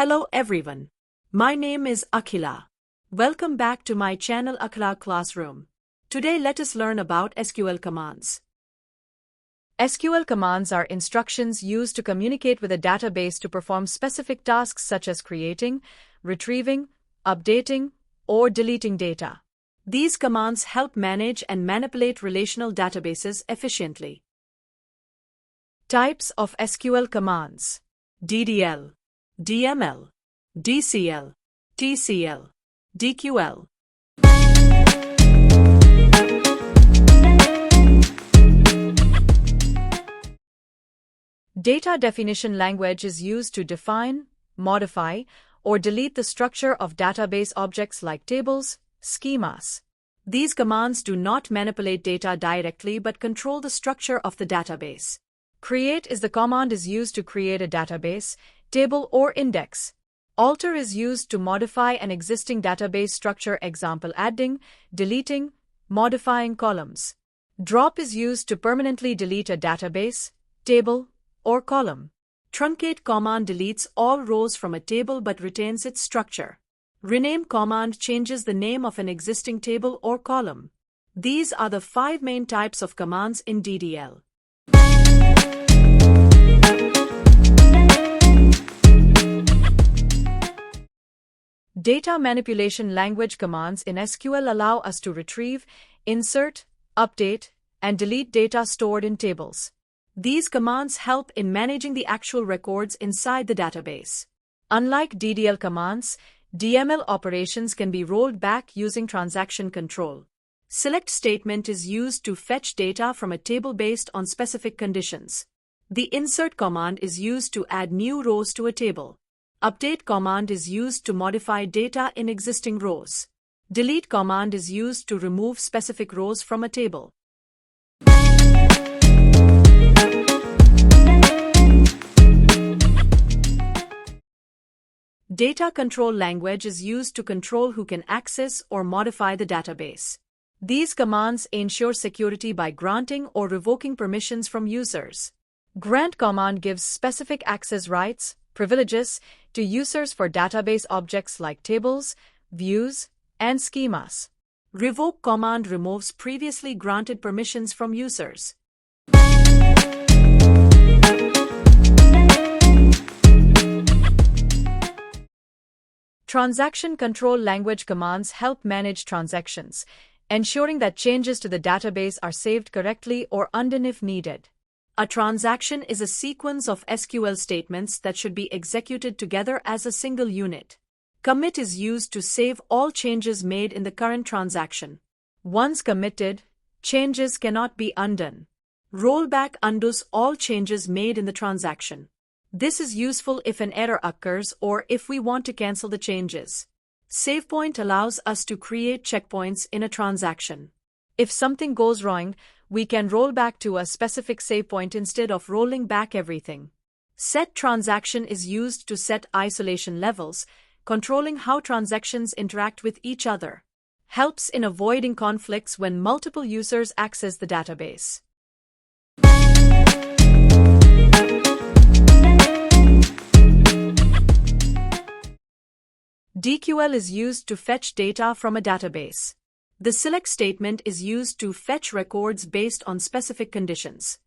Hello everyone. My name is Akhila. Welcome back to my channel AkhilaClassroom. Today let us learn about SQL commands. SQL commands are instructions used to communicate with a database to perform specific tasks such as creating, retrieving, updating, or deleting data. These commands help manage and manipulate relational databases efficiently. Types of SQL commands: DDL, DML, DCL, TCL, DQL. Data definition language is used to define, modify, or delete the structure of database objects like tables, schemas. These commands do not manipulate data directly but control the structure of the database. Create is the command is used to create a database, table, or index. Alter is used to modify an existing database structure, example adding, deleting, modifying columns. Drop is used to permanently delete a database, table, or column. Truncate command deletes all rows from a table but retains its structure. Rename command changes the name of an existing table or column. These are the 5 main types of commands in DDL. Data manipulation language commands in SQL allow us to retrieve, insert, update, and delete data stored in tables. These commands help in managing the actual records inside the database. Unlike DDL commands, DML operations can be rolled back using transaction control. Select statement is used to fetch data from a table based on specific conditions. The insert command is used to add new rows to a table. Update command is used to modify data in existing rows. Delete command is used to remove specific rows from a table. Data control language is used to control who can access or modify the database. These commands ensure security by granting or revoking permissions from users. Grant command gives specific access rights, privileges, to users for database objects like tables, views, and schemas. Revoke command removes previously granted permissions from users. Transaction control language commands help manage transactions, ensuring that changes to the database are saved correctly or undone if needed. A transaction is a sequence of SQL statements that should be executed together as a single unit. Commit is used to save all changes made in the current transaction. Once committed, changes cannot be undone. Rollback undoes all changes made in the transaction. This is useful if an error occurs or if we want to cancel the changes. SAVEPOINT allows us to create checkpoints in a transaction. If something goes wrong, we can roll back to a specific save point instead of rolling back everything. Set transaction is used to set isolation levels, controlling how transactions interact with each other. Helps in avoiding conflicts when multiple users access the database. DQL is used to fetch data from a database. The select statement is used to fetch records based on specific conditions.